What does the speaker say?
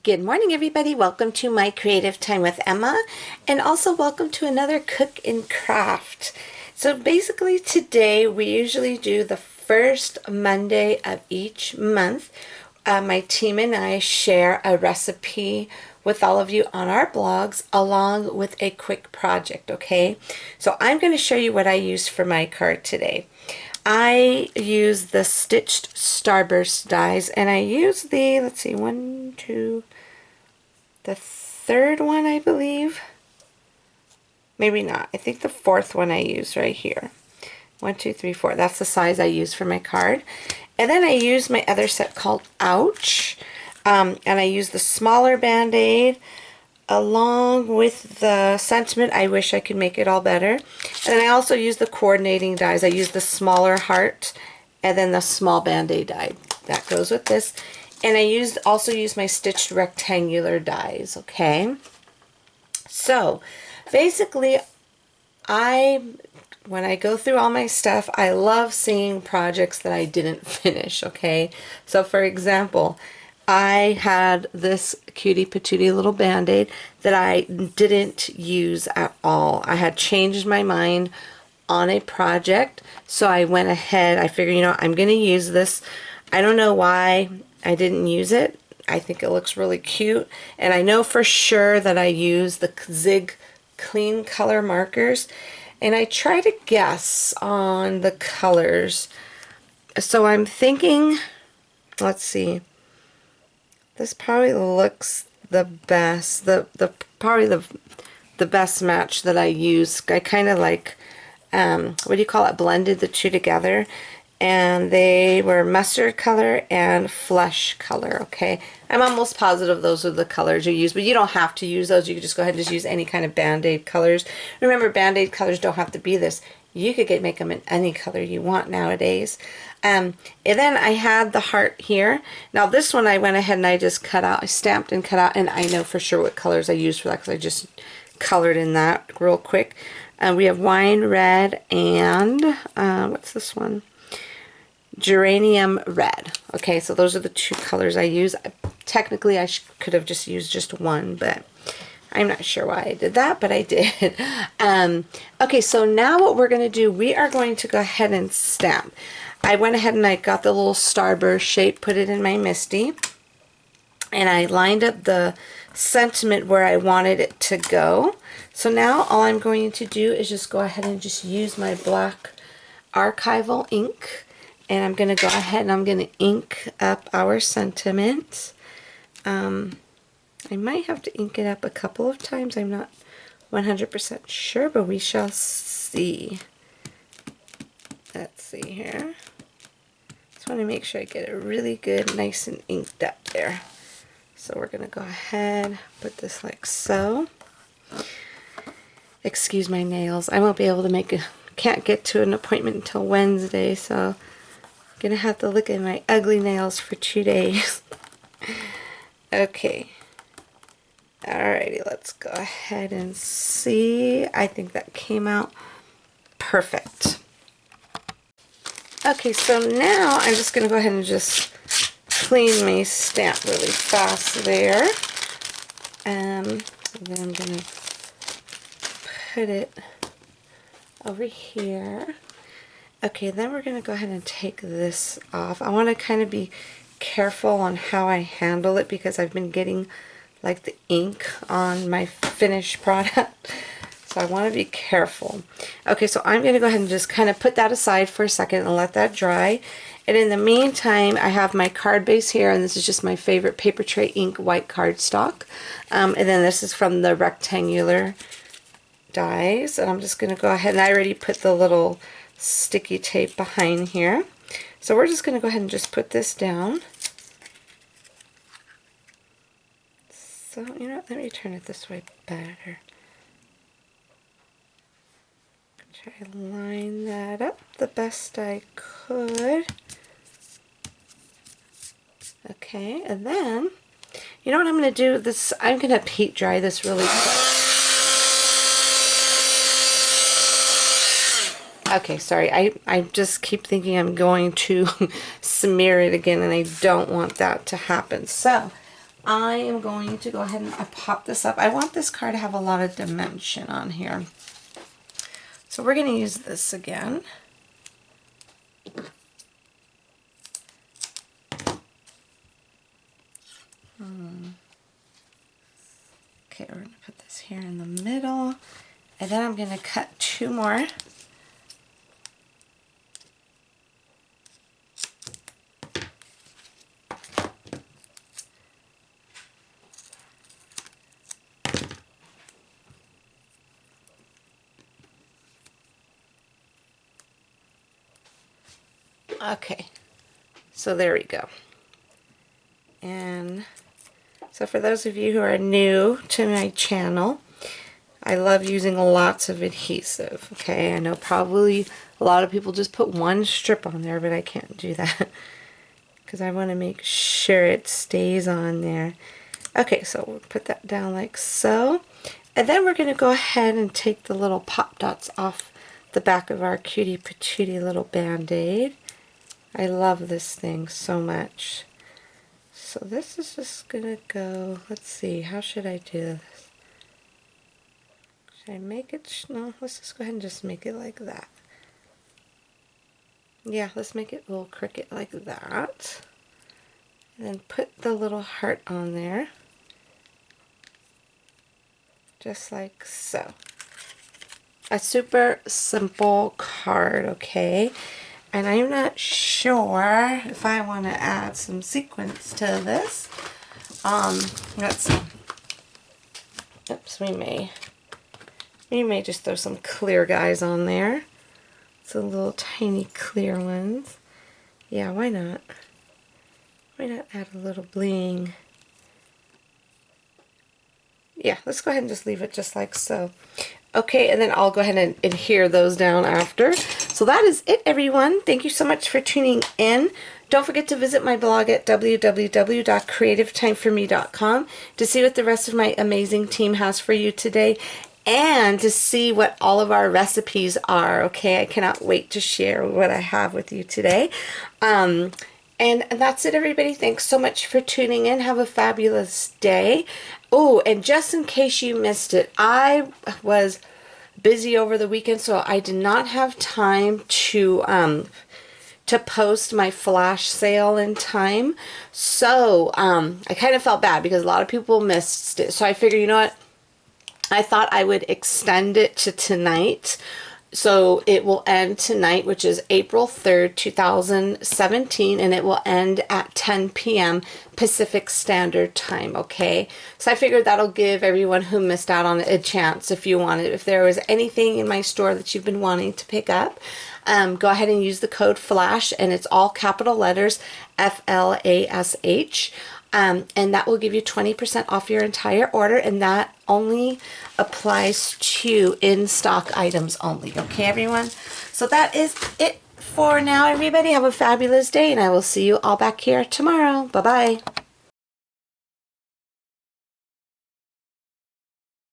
Good morning, everybody. Welcome to my Creative Time with Emma, and also welcome to another Cook and Craft. So basically today we usually do the first Monday of each month. My team and I share a recipe with all of you on our blogs along with a quick project, okay? So I'm going to show you what I used for my card today. I use the stitched starburst dies, and I use the, let's see, the third one, I believe. Maybe not. I think the fourth one I use right here. 1, 2, 3, 4. That's the size I use for my card. And then I use my other set called Ouch. And I use the smaller Band-Aid along with the sentiment. I wish I could make it all better. And then I also use the coordinating dies. I use the smaller heart and then the small Band-Aid die. That goes with this. And I also use my stitched rectangular dies, okay? So basically, when I go through all my stuff, I love seeing projects that I didn't finish, okay? So for example, I had this cutie patootie little Band-Aid that I didn't use at all. I had changed my mind on a project, so I went ahead. I figured, you know, I'm going to use this. I don't know why I didn't use it. I think it looks really cute, and I know for sure that I use the Zig Clean Color markers, and I try to guess on the colors. So I'm thinking, let's see, this probably looks the best. Probably the best match that I use. I kind of like, what do you call it, blended the two together, and they were mustard color and flesh color, okay? I'm almost positive those are the colors you use, but you don't have to use those. You can just go ahead and just use any kind of Band-Aid colors. Remember, Band-Aid colors don't have to be this. You could make them in any color you want nowadays. And then I had the heart here. Now this one I went ahead and I just cut out, I stamped and cut out, and I know for sure what colors I used for that because I just colored in that real quick. We have wine red and, what's this one? Geranium red. Okay, so those are the two colors I use. Technically I could have just used just one, but I'm not sure why I did that, but I did. Okay, so now what we're going to do, we are going to go ahead and stamp. I went ahead and I got the little starburst shape, put it in my MISTI, and I lined up the sentiment where I wanted it to go. So now all I'm going to do is just go ahead and just use my black archival ink, and I'm going to go ahead and I'm going to ink up our sentiment. I might have to ink it up a couple of times. I'm not 100% sure, but we shall see. Let's see here. Just want to make sure I get it really good, nice and inked up there. So we're going to go ahead, put this like so. Excuse my nails. I won't be able to can't get to an appointment until Wednesday, so I'm going to have to look at my ugly nails for 2 days. Okay. Alrighty, let's go ahead and see. I think that came out perfect. Okay, so now I'm just going to go ahead and just clean my stamp really fast there. And then I'm going to put it over here. Okay, then we're going to go ahead and take this off. I want to kind of be careful on how I handle it because I've been getting like the ink on my finished product, so I want to be careful. Okay, so I'm going to go ahead and just kind of put that aside for a second and let that dry. And in the meantime, I have my card base here, and this is just my favorite paper tray ink white cardstock. And then this is from the rectangular dies, and I'm just going to go ahead, and I already put the little sticky tape behind here. So we're just going to go ahead and just put this down. So, you know, let me turn it this way better. Try to line that up the best I could. Okay, and then, you know what I'm going to do? I'm going to heat dry this really quick. Okay, sorry, I just keep thinking I'm going to smear it again, and I don't want that to happen. So, I am going to go ahead and pop this up. I want this card to have a lot of dimension on here. So we're going to use this again. Okay, we're going to put this here in the middle. And then I'm going to cut 2 more. Okay, so there we go. And so for those of you who are new to my channel, I love using lots of adhesive, okay? I know probably a lot of people just put 1 strip on there, but I can't do that because I want to make sure it stays on there. Okay, so we'll put that down like so. And then we're going to go ahead and take the little pop dots off the back of our cutie patootie little band-aid. I love this thing so much. So this is just going to go, let's see, how should I do this? Should I make it, no, let's just go ahead and just make it like that. Yeah, let's make it a little cricket like that. And then put the little heart on there. Just like so. A super simple card, okay? And I'm not sure if I want to add some sequins to this. Let's see. Oops, we may just throw some clear guys on there. Some little tiny clear ones. Yeah, why not? Why not add a little bling? Yeah, let's go ahead and just leave it just like so. Okay, and then I'll go ahead and adhere those down after. So that is it, everyone. Thank you so much for tuning in. Don't forget to visit my blog at www.creativetimeforme.com to see what the rest of my amazing team has for you today and to see what all of our recipes are. Okay, I cannot wait to share what I have with you today. And that's it, everybody. Thanks so much for tuning in. Have a fabulous day. Oh, and just in case you missed it, I was busy over the weekend, so I did not have time to post my flash sale in time. So I kind of felt bad because a lot of people missed it. So I figured, you know what? I thought I would extend it to tonight. So it will end tonight, which is April 3rd, 2017, and it will end at 10 p.m. Pacific Standard Time, okay? So I figured that'll give everyone who missed out on it a chance if you wanted. If there was anything in my store that you've been wanting to pick up, go ahead and use the code FLASH, and it's all capital letters, FLASH. And that will give you 20% off your entire order, and that only applies to in-stock items only. Okay, everyone? So that is it for now, everybody. Have a fabulous day, and I will see you all back here tomorrow. Bye-bye.